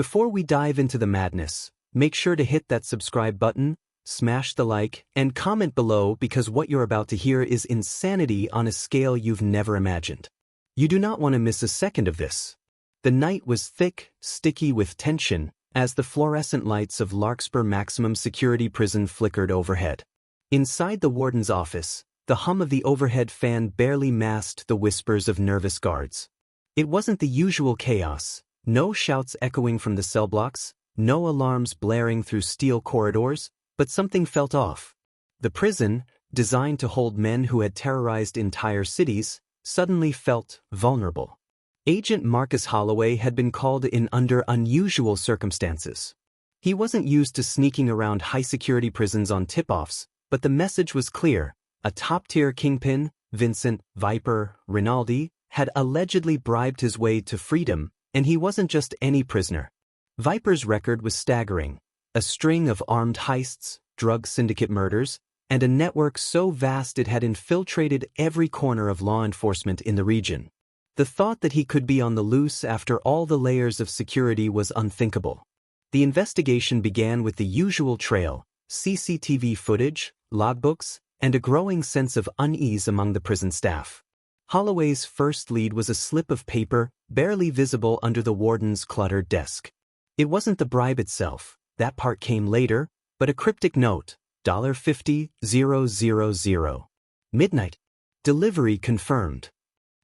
Before we dive into the madness, make sure to hit that subscribe button, smash the like, and comment below because what you're about to hear is insanity on a scale you've never imagined. You do not want to miss a second of this. The night was thick, sticky with tension, as the fluorescent lights of Larkspur Maximum Security Prison flickered overhead. Inside the warden's office, the hum of the overhead fan barely masked the whispers of nervous guards. It wasn't the usual chaos, no shouts echoing from the cell blocks, no alarms blaring through steel corridors, but something felt off. The prison, designed to hold men who had terrorized entire cities, suddenly felt vulnerable. Agent Marcus Holloway had been called in under unusual circumstances. He wasn't used to sneaking around high-security prisons on tip-offs, but the message was clear. A top-tier kingpin, Vincent Viper Rinaldi, had allegedly bribed his way to freedom, and he wasn't just any prisoner. Viper's record was staggering. A string of armed heists, drug syndicate murders, and a network so vast it had infiltrated every corner of law enforcement in the region. The thought that he could be on the loose after all the layers of security was unthinkable. The investigation began with the usual trail: CCTV footage, logbooks, and a growing sense of unease among the prison staff. Holloway's first lead was a slip of paper, barely visible under the warden's cluttered desk. It wasn't the bribe itself, that part came later, but a cryptic note, $50,000. Midnight. Delivery confirmed.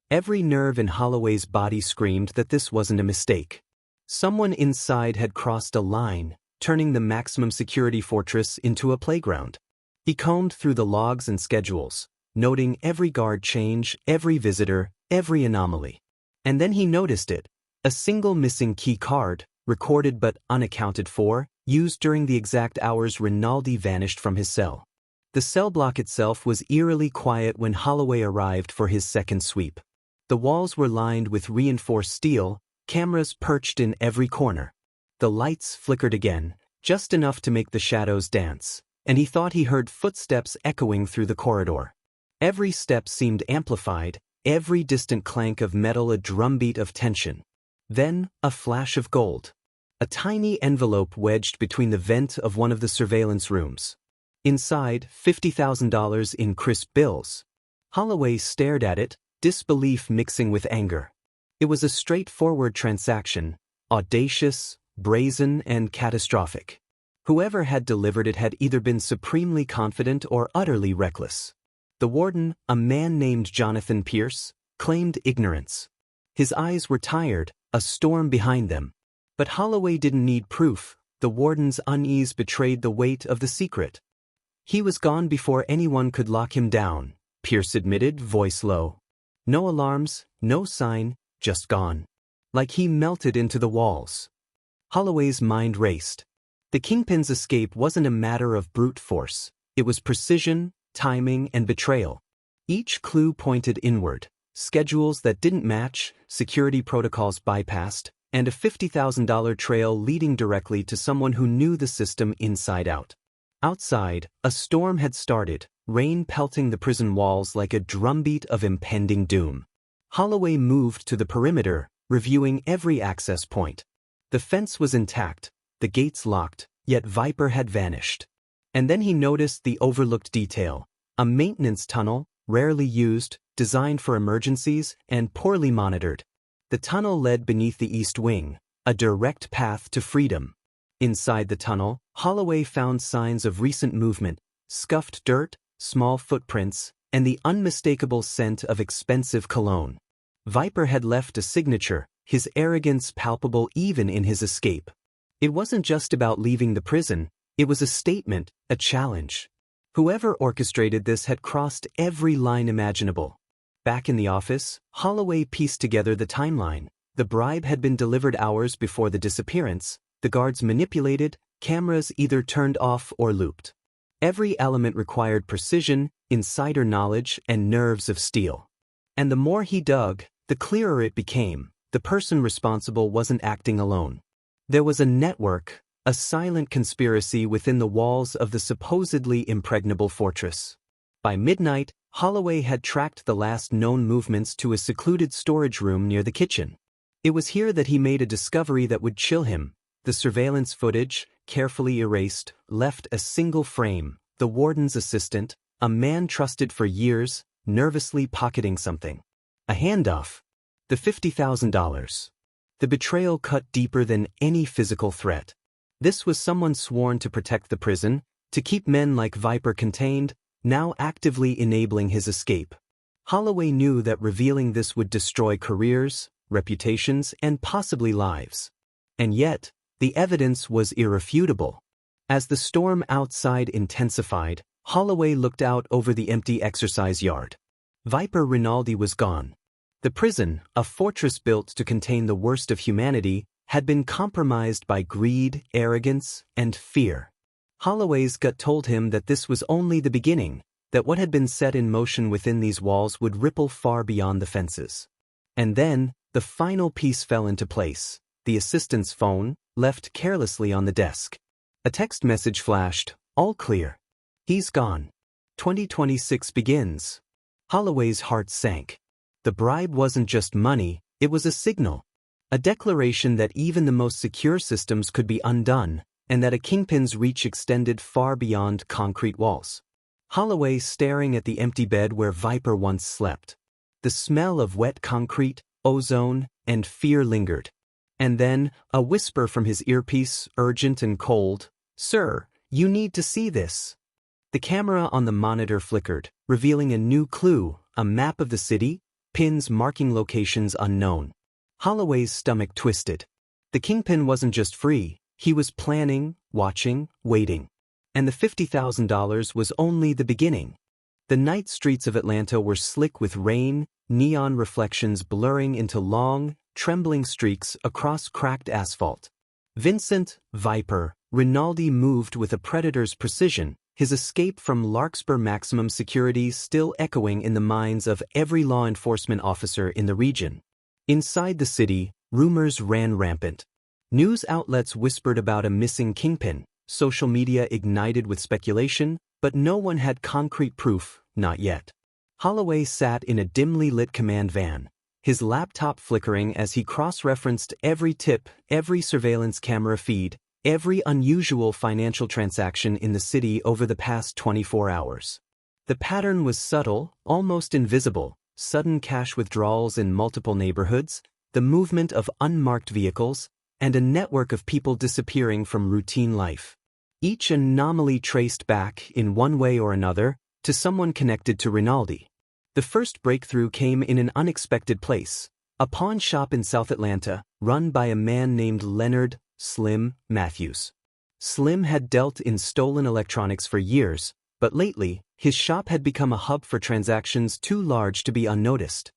Every nerve in Holloway's body screamed that this wasn't a mistake. Someone inside had crossed a line, turning the maximum security fortress into a playground. He combed through the logs and schedules, noting every guard change, every visitor, every anomaly. And then he noticed it: a single missing key card, recorded but unaccounted for, used during the exact hours Rinaldi vanished from his cell. The cell block itself was eerily quiet when Holloway arrived for his second sweep. The walls were lined with reinforced steel, cameras perched in every corner. The lights flickered again, just enough to make the shadows dance, and he thought he heard footsteps echoing through the corridor. Every step seemed amplified, every distant clank of metal a drumbeat of tension. Then, a flash of gold. A tiny envelope wedged between the vent of one of the surveillance rooms. Inside, $50,000 in crisp bills. Holloway stared at it, disbelief mixing with anger. It was a straightforward transaction, audacious, brazen, and catastrophic. Whoever had delivered it had either been supremely confident or utterly reckless. The warden, a man named Jonathan Pierce, claimed ignorance. His eyes were tired, a storm behind them. But Holloway didn't need proof. The warden's unease betrayed the weight of the secret. He was gone before anyone could lock him down, Pierce admitted, voice low. No alarms, no sign, just gone. Like he melted into the walls. Holloway's mind raced. The Kingpin's escape wasn't a matter of brute force. It was precision, timing, and betrayal. Each clue pointed inward: schedules that didn't match, security protocols bypassed, and a $50,000 trail leading directly to someone who knew the system inside out. Outside, a storm had started, rain pelting the prison walls like a drumbeat of impending doom. Holloway moved to the perimeter, reviewing every access point. The fence was intact, the gates locked, yet Viper had vanished. And then he noticed the overlooked detail: a maintenance tunnel, rarely used, designed for emergencies, and poorly monitored. The tunnel led beneath the east wing, a direct path to freedom. Inside the tunnel, Holloway found signs of recent movement: scuffed dirt, small footprints, and the unmistakable scent of expensive cologne. Viper had left a signature, his arrogance palpable even in his escape. It wasn't just about leaving the prison, it was a statement, a challenge. Whoever orchestrated this had crossed every line imaginable. Back in the office, Holloway pieced together the timeline. The bribe had been delivered hours before the disappearance, the guards manipulated, cameras either turned off or looped. Every element required precision, insider knowledge, and nerves of steel. And the more he dug, the clearer it became: the person responsible wasn't acting alone. There was a network, a silent conspiracy within the walls of the supposedly impregnable fortress. By midnight, Holloway had tracked the last known movements to a secluded storage room near the kitchen. It was here that he made a discovery that would chill him: The surveillance footage, carefully erased, left a single frame, the warden's assistant, a man trusted for years, nervously pocketing something. A handoff. The $50,000. The betrayal cut deeper than any physical threat. This was someone sworn to protect the prison, to keep men like Viper contained, now actively enabling his escape. Holloway knew that revealing this would destroy careers, reputations, and possibly lives. And yet, the evidence was irrefutable. As the storm outside intensified, Holloway looked out over the empty exercise yard. Viper Rinaldi was gone. The prison, a fortress built to contain the worst of humanity, had been compromised by greed, arrogance, and fear. Holloway's gut told him that this was only the beginning, that what had been set in motion within these walls would ripple far beyond the fences. And then, the final piece fell into place. The assistant's phone, left carelessly on the desk. A text message flashed, all clear. He's gone. 2026 begins. Holloway's heart sank. The bribe wasn't just money, it was a signal. A declaration that even the most secure systems could be undone, and that a Kingpin's reach extended far beyond concrete walls. Holloway staring at the empty bed where Viper once slept. The smell of wet concrete, ozone, and fear lingered. And then, a whisper from his earpiece, urgent and cold, "Sir, you need to see this." The camera on the monitor flickered, revealing a new clue, a map of the city, pins marking locations unknown. Holloway's stomach twisted. The Kingpin wasn't just free, he was planning, watching, waiting. And the $50,000 was only the beginning. The night streets of Atlanta were slick with rain, neon reflections blurring into long, trembling streaks across cracked asphalt. Vincent, Viper, Rinaldi moved with a predator's precision, his escape from Larkspur maximum security still echoing in the minds of every law enforcement officer in the region. Inside the city, rumors ran rampant. News outlets whispered about a missing Kingpin, social media ignited with speculation, but no one had concrete proof, not yet. Holloway sat in a dimly lit command van, his laptop flickering as he cross-referenced every tip, every surveillance camera feed, every unusual financial transaction in the city over the past 24 hours. The pattern was subtle, almost invisible: sudden cash withdrawals in multiple neighborhoods, the movement of unmarked vehicles, and a network of people disappearing from routine life. Each anomaly traced back, in one way or another, to someone connected to Rinaldi. The first breakthrough came in an unexpected place: a pawn shop in South Atlanta, run by a man named Leonard "Slim" Matthews. Slim had dealt in stolen electronics for years, but lately, his shop had become a hub for transactions too large to be unnoticed.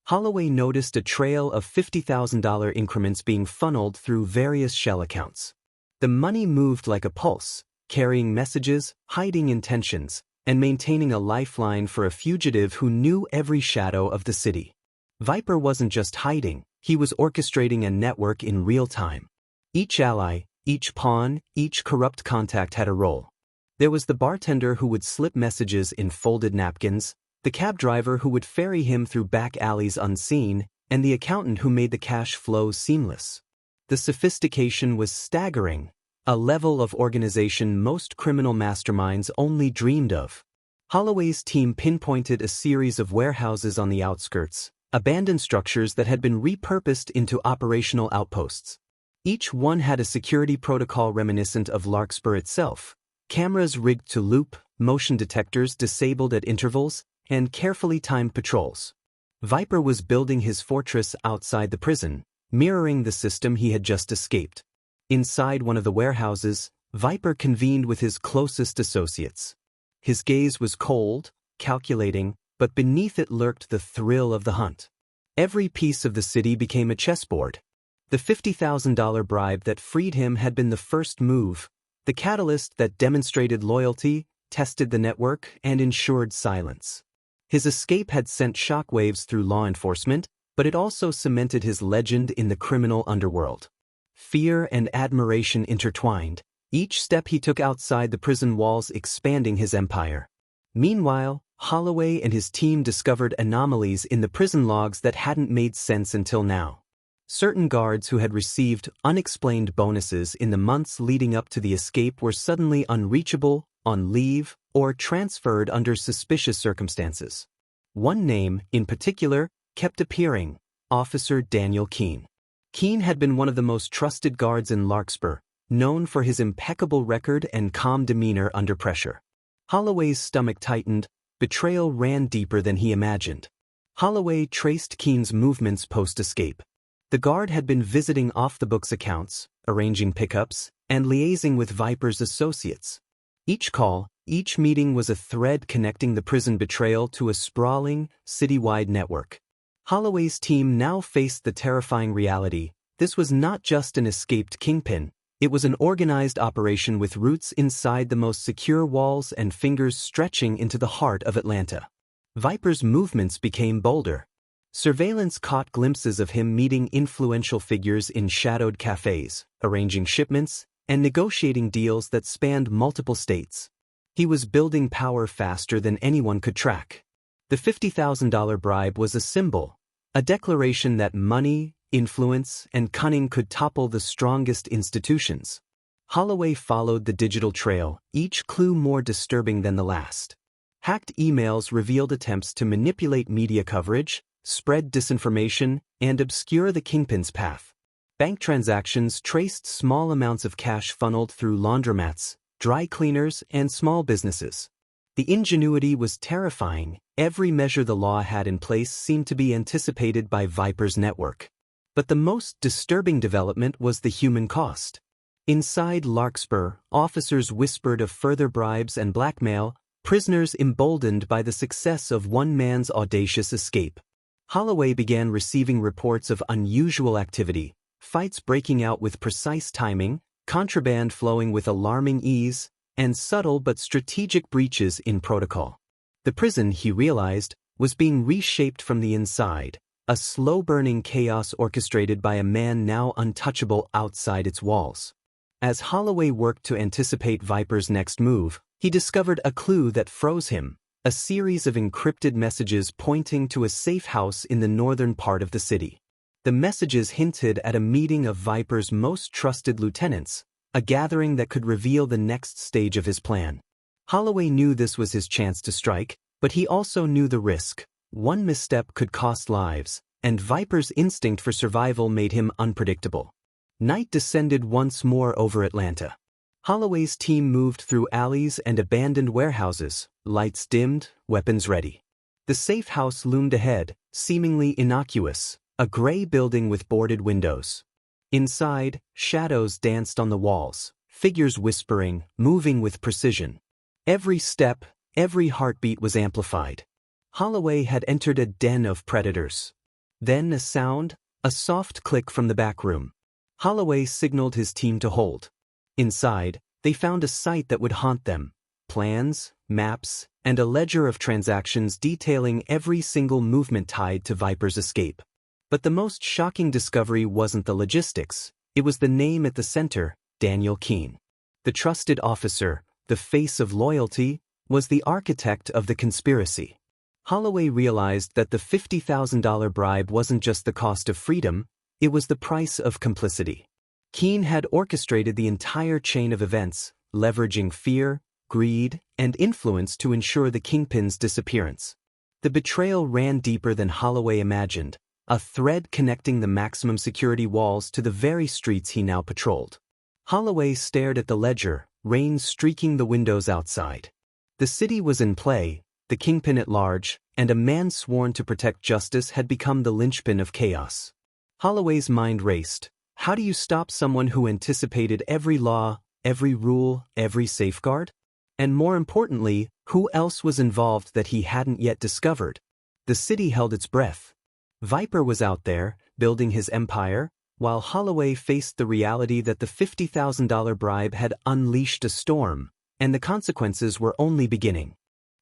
Holloway noticed a trail of $50,000 increments being funneled through various shell accounts. The money moved like a pulse, carrying messages, hiding intentions, and maintaining a lifeline for a fugitive who knew every shadow of the city. Viper wasn't just hiding, he was orchestrating a network in real time. Each ally, each pawn, each corrupt contact had a role. There was the bartender who would slip messages in folded napkins, the cab driver who would ferry him through back alleys unseen, and the accountant who made the cash flow seamless. The sophistication was staggering, a level of organization most criminal masterminds only dreamed of. Holloway's team pinpointed a series of warehouses on the outskirts, abandoned structures that had been repurposed into operational outposts. Each one had a security protocol reminiscent of Larkspur itself: cameras rigged to loop, motion detectors disabled at intervals, and carefully timed patrols. Viper was building his fortress outside the prison, mirroring the system he had just escaped. Inside one of the warehouses, Viper convened with his closest associates. His gaze was cold, calculating, but beneath it lurked the thrill of the hunt. Every piece of the city became a chessboard. The $50,000 bribe that freed him had been the first move, the catalyst that demonstrated loyalty, tested the network, and ensured silence. His escape had sent shockwaves through law enforcement, but it also cemented his legend in the criminal underworld. Fear and admiration intertwined, each step he took outside the prison walls expanding his empire. Meanwhile, Holloway and his team discovered anomalies in the prison logs that hadn't made sense until now. Certain guards who had received unexplained bonuses in the months leading up to the escape were suddenly unreachable, on leave, or transferred under suspicious circumstances. One name, in particular, kept appearing: Officer Daniel Keene. Keene had been one of the most trusted guards in Larkspur, known for his impeccable record and calm demeanor under pressure. Holloway's stomach tightened. Betrayal ran deeper than he imagined. Holloway traced Keene's movements post-escape. The guard had been visiting off-the-books accounts, arranging pickups, and liaising with Viper's associates. Each call, each meeting was a thread connecting the prison betrayal to a sprawling, citywide network. Holloway's team now faced the terrifying reality: this was not just an escaped Kingpin, it was an organized operation with roots inside the most secure walls and fingers stretching into the heart of Atlanta. Viper's movements became bolder. Surveillance caught glimpses of him meeting influential figures in shadowed cafes, arranging shipments, and negotiating deals that spanned multiple states. He was building power faster than anyone could track. The $50,000 bribe was a symbol, a declaration that money, influence, and cunning could topple the strongest institutions. Holloway followed the digital trail, each clue more disturbing than the last. Hacked emails revealed attempts to manipulate media coverage, spread disinformation, and obscure the Kingpin's path. Bank transactions traced small amounts of cash funneled through laundromats, dry cleaners, and small businesses. The ingenuity was terrifying. Every measure the law had in place seemed to be anticipated by Viper's network. But the most disturbing development was the human cost. Inside Larkspur, officers whispered of further bribes and blackmail, prisoners emboldened by the success of one man's audacious escape. Holloway began receiving reports of unusual activity, fights breaking out with precise timing, contraband flowing with alarming ease, and subtle but strategic breaches in protocol. The prison, he realized, was being reshaped from the inside, a slow-burning chaos orchestrated by a man now untouchable outside its walls. As Holloway worked to anticipate Viper's next move, he discovered a clue that froze him: a series of encrypted messages pointing to a safe house in the northern part of the city. The messages hinted at a meeting of Viper's most trusted lieutenants, a gathering that could reveal the next stage of his plan. Holloway knew this was his chance to strike, but he also knew the risk. One misstep could cost lives, and Viper's instinct for survival made him unpredictable. Night descended once more over Atlanta. Holloway's team moved through alleys and abandoned warehouses, lights dimmed, weapons ready. The safe house loomed ahead, seemingly innocuous, a gray building with boarded windows. Inside, shadows danced on the walls, figures whispering, moving with precision. Every step, every heartbeat was amplified. Holloway had entered a den of predators. Then a sound, a soft click from the back room. Holloway signaled his team to hold. Inside, they found a sight that would haunt them: plans, maps, and a ledger of transactions detailing every single movement tied to Viper's escape. But the most shocking discovery wasn't the logistics, it was the name at the center: Daniel Keene. The trusted officer, the face of loyalty, was the architect of the conspiracy. Holloway realized that the $50,000 bribe wasn't just the cost of freedom, it was the price of complicity. Keene had orchestrated the entire chain of events, leveraging fear, greed, and influence to ensure the Kingpin's disappearance. The betrayal ran deeper than Holloway imagined, a thread connecting the maximum security walls to the very streets he now patrolled. Holloway stared at the ledger, rain streaking the windows outside. The city was in play, the Kingpin at large, and a man sworn to protect justice had become the linchpin of chaos. Holloway's mind raced. How do you stop someone who anticipated every law, every rule, every safeguard? And more importantly, who else was involved that he hadn't yet discovered? The city held its breath. Viper was out there, building his empire, while Holloway faced the reality that the $50,000 bribe had unleashed a storm, and the consequences were only beginning.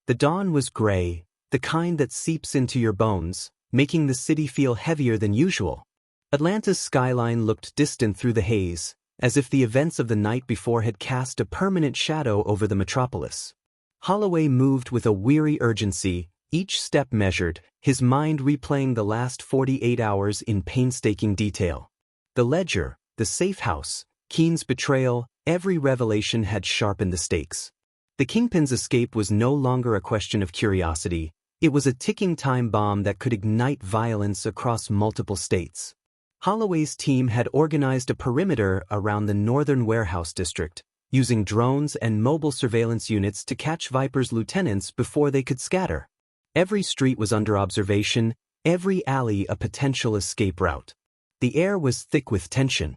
The dawn was gray, the kind that seeps into your bones, making the city feel heavier than usual. Atlanta's skyline looked distant through the haze, as if the events of the night before had cast a permanent shadow over the metropolis. Holloway moved with a weary urgency, each step measured, his mind replaying the last 48 hours in painstaking detail. The ledger, the safe house, Keen's betrayal, every revelation had sharpened the stakes. The Kingpin's escape was no longer a question of curiosity, it was a ticking time bomb that could ignite violence across multiple states. Holloway's team had organized a perimeter around the northern warehouse district, using drones and mobile surveillance units to catch Viper's lieutenants before they could scatter. Every street was under observation, every alley a potential escape route. The air was thick with tension.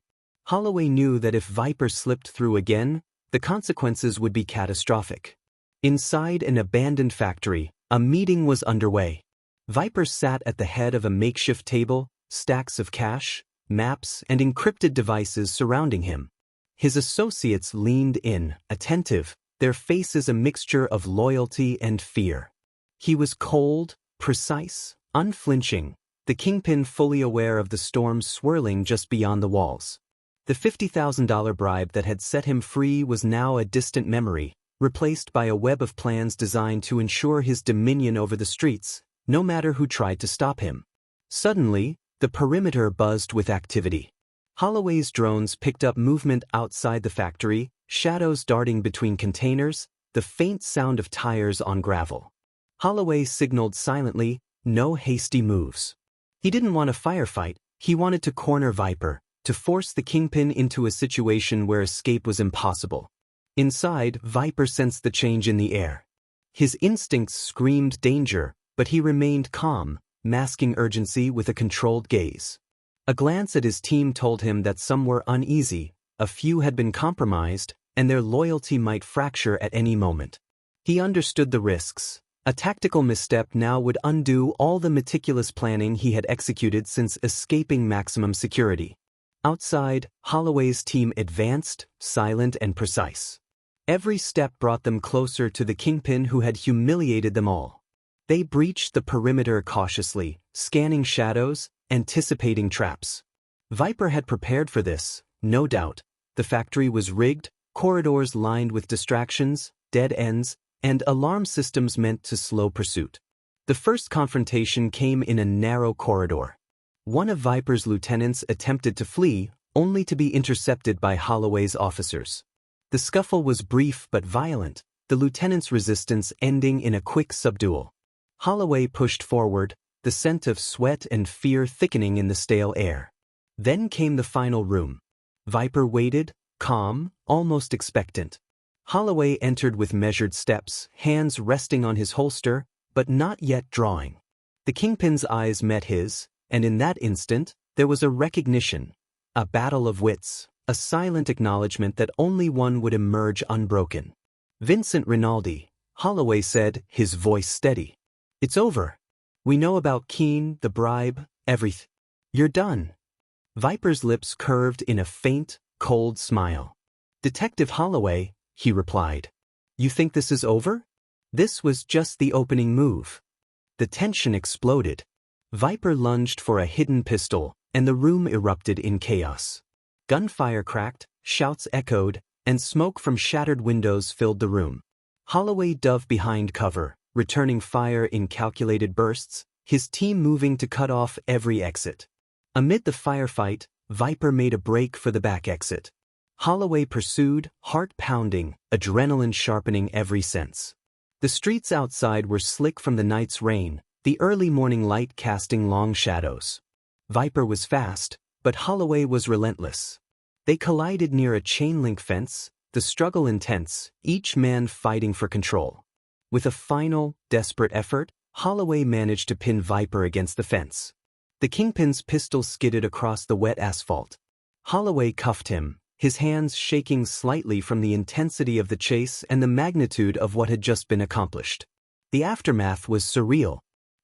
Holloway knew that if Viper slipped through again, the consequences would be catastrophic. Inside an abandoned factory, a meeting was underway. Viper sat at the head of a makeshift table, stacks of cash, maps, and encrypted devices surrounding him. His associates leaned in, attentive, their faces a mixture of loyalty and fear. He was cold, precise, unflinching, the Kingpin fully aware of the storm swirling just beyond the walls. The $50,000 bribe that had set him free was now a distant memory, replaced by a web of plans designed to ensure his dominion over the streets, no matter who tried to stop him. Suddenly, the perimeter buzzed with activity. Holloway's drones picked up movement outside the factory, shadows darting between containers, the faint sound of tires on gravel. Holloway signaled silently, no hasty moves. He didn't want a firefight, he wanted to corner Viper, to force the Kingpin into a situation where escape was impossible. Inside, Viper sensed the change in the air. His instincts screamed danger, but he remained calm, masking urgency with a controlled gaze. A glance at his team told him that some were uneasy, a few had been compromised, and their loyalty might fracture at any moment. He understood the risks. A tactical misstep now would undo all the meticulous planning he had executed since escaping maximum security. Outside, Holloway's team advanced, silent and precise. Every step brought them closer to the Kingpin who had humiliated them all. They breached the perimeter cautiously, scanning shadows, anticipating traps. Viper had prepared for this, no doubt. The factory was rigged, corridors lined with distractions, dead ends, and alarm systems meant to slow pursuit. The first confrontation came in a narrow corridor. One of Viper's lieutenants attempted to flee, only to be intercepted by Holloway's officers. The scuffle was brief but violent, the lieutenant's resistance ending in a quick subdual. Holloway pushed forward, the scent of sweat and fear thickening in the stale air. Then came the final room. Viper waited, calm, almost expectant. Holloway entered with measured steps, hands resting on his holster, but not yet drawing. The Kingpin's eyes met his, and in that instant, there was a recognition, a battle of wits, a silent acknowledgement that only one would emerge unbroken. Vincent Rinaldi, Holloway said, his voice steady. It's over. We know about Keen, the bribe, everything. You're done. Viper's lips curved in a faint, cold smile. Detective Holloway, he replied. You think this is over? This was just the opening move. The tension exploded. Viper lunged for a hidden pistol, and the room erupted in chaos. Gunfire cracked, shouts echoed, and smoke from shattered windows filled the room. Holloway dove behind cover, returning fire in calculated bursts, his team moving to cut off every exit. Amid the firefight, Viper made a break for the back exit. Holloway pursued, heart pounding, adrenaline sharpening every sense. The streets outside were slick from the night's rain, the early morning light casting long shadows. Viper was fast, but Holloway was relentless. They collided near a chain-link fence, the struggle intense, each man fighting for control. With a final, desperate effort, Holloway managed to pin Viper against the fence. The Kingpin's pistol skidded across the wet asphalt. Holloway cuffed him, his hands shaking slightly from the intensity of the chase and the magnitude of what had just been accomplished. The aftermath was surreal.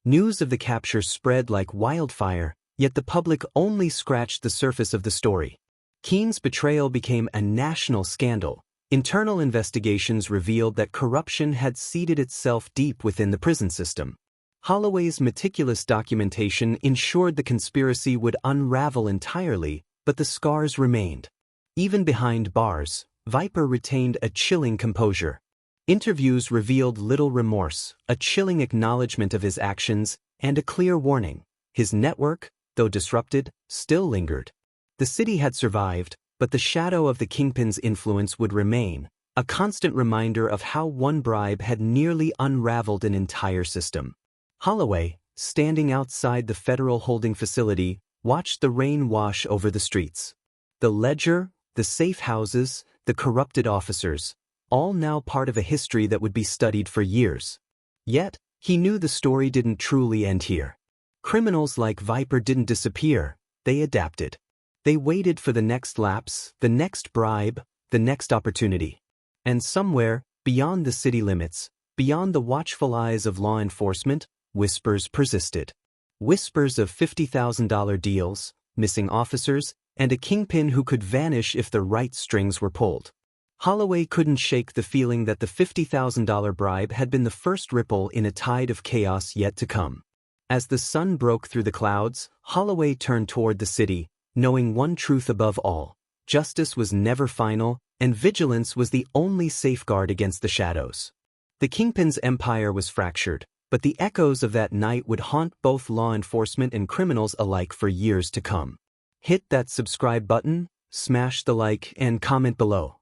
News of the capture spread like wildfire, yet the public only scratched the surface of the story. Keen's betrayal became a national scandal. Internal investigations revealed that corruption had seeded itself deep within the prison system. Holloway's meticulous documentation ensured the conspiracy would unravel entirely, but the scars remained. Even behind bars, Viper retained a chilling composure. Interviews revealed little remorse, a chilling acknowledgement of his actions, and a clear warning. His network, though disrupted, still lingered. The city had survived, but the shadow of the Kingpin's influence would remain, a constant reminder of how one bribe had nearly unraveled an entire system. Holloway, standing outside the federal holding facility, watched the rain wash over the streets. The ledger, the safe houses, the corrupted officers, all now part of a history that would be studied for years. Yet, he knew the story didn't truly end here. Criminals like Viper didn't disappear, they adapted. They waited for the next lapse, the next bribe, the next opportunity. And somewhere, beyond the city limits, beyond the watchful eyes of law enforcement, whispers persisted. Whispers of $50,000 deals, missing officers, and a kingpin who could vanish if the right strings were pulled. Holloway couldn't shake the feeling that the $50,000 bribe had been the first ripple in a tide of chaos yet to come. As the sun broke through the clouds, Holloway turned toward the city, knowing one truth above all: justice was never final, and vigilance was the only safeguard against the shadows. The Kingpin's empire was fractured, but the echoes of that night would haunt both law enforcement and criminals alike for years to come. Hit that subscribe button, smash the like, and comment below.